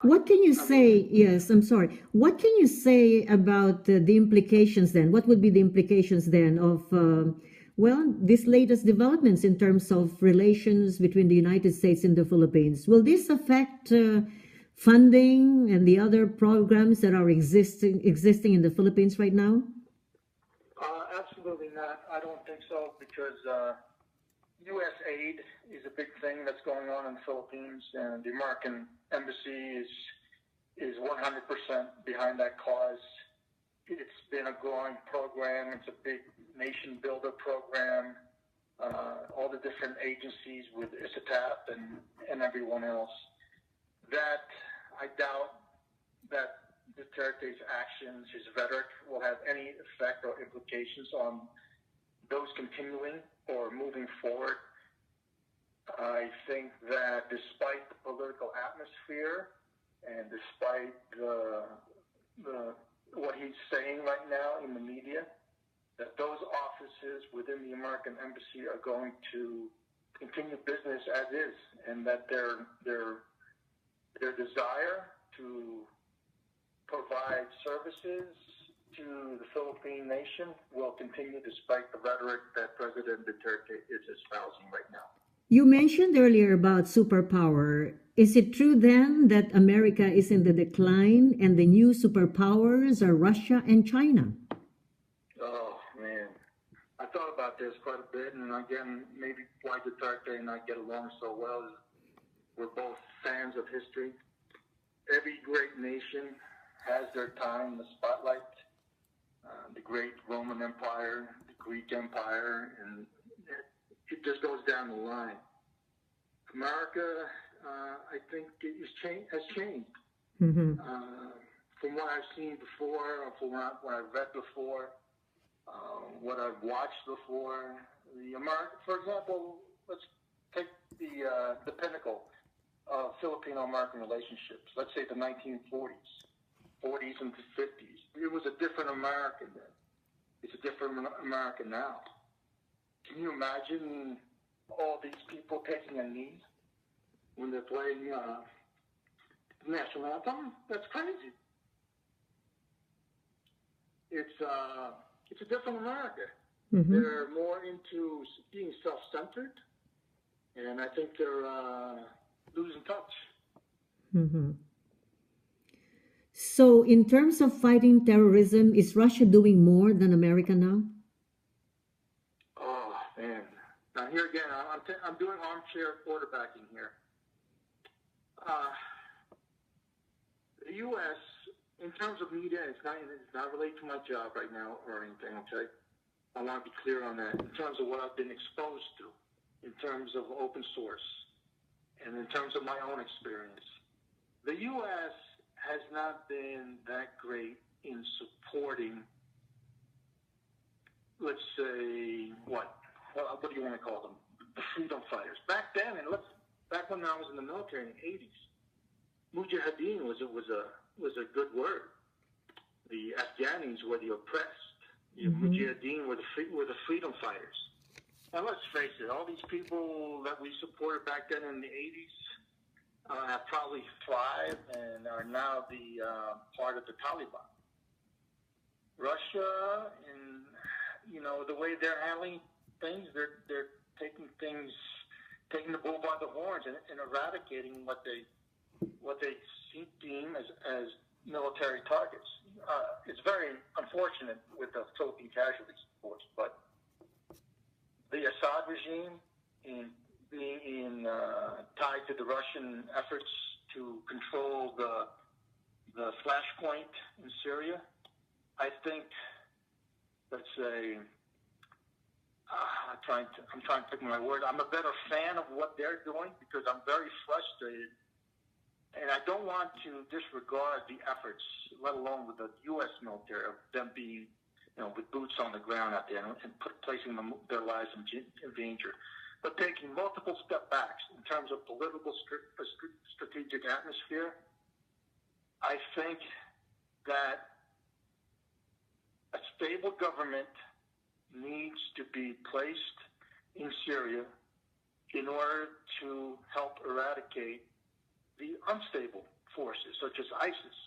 What can you I mean, say? Yes, I'm sorry. What can you say about the implications then? What would be the implications then of, well, these latest developments in terms of relations between the United States and the Philippines? Will this affect funding and the other programs that are existing in the Philippines right now? absolutely not. I don't think so because U.S. aid is a big thing that's going on in the Philippines, and the American embassy is 100% behind that cause. It's been a growing program. It's a big nation builder program. All the different agencies with ISATAP and everyone else. That I doubt that Duterte's actions, his rhetoric, will have any effect or implications on those continuing or moving forward. I think that despite the political atmosphere and despite what he's saying right now in the media, that those offices within the American embassy are going to continue business as is, and that their desire to provide services to the Philippine nation will continue despite the rhetoric that President Duterte is espousing right now. You mentioned earlier about superpower. Is it true then that America is in the decline and the new superpowers are Russia and China? Oh, man. I thought about this quite a bit, and again, maybe why Duterte and I get along so well is we're both fans of history. Every great nation has their time in the spotlight. The great Roman Empire, the Greek Empire, and it just goes down the line. America, I think, has changed. Mm-hmm. From what I've seen before, or from what I've read before, what I've watched before, for example, let's take the pinnacle of Filipino-American relationships. Let's say the 1940s, 40s and the 50s. It was a different America then. It's a different America now. Can you imagine all these people taking a knee when they're playing the national anthem? That's crazy. It's a different America. Mm-hmm. They're more into being self-centered, and I think they're losing touch. Mm-hmm. So, in terms of fighting terrorism, is Russia doing more than America now? Oh, man. Now, here again, I'm doing armchair quarterbacking here. The U.S., in terms of media, it's not related to my job right now or anything, okay? I want to be clear on that. In terms of what I've been exposed to, in terms of open source, and in terms of my own experience, the U.S. has not been that great in supporting, let's say, what do you want to call them? The freedom fighters. Back then, back when I was in the military in the 80s, Mujahideen was a good word. The Afghanis were the oppressed. The Mujahideen were the freedom fighters. Now let's face it, all these people that we supported back then in the 80s have probably thrived and are now the part of the Taliban. Russia, and the way they're handling things, they're taking the bull by the horns and eradicating what they deem as military targets. It's very unfortunate with the Philippine casualties, of course, but the Assad regime, being tied to the Russian efforts to control the flashpoint in Syria, I think, let's say, I'm trying to pick my word. I'm a better fan of what they're doing because I'm very frustrated. And I don't want to disregard the efforts, let alone with the U.S. military, of them being, with boots on the ground out there and placing their lives in danger. But taking multiple step backs in terms of political strategic atmosphere, I think that a stable government needs to be placed in Syria in order to help eradicate the unstable forces, such as ISIS,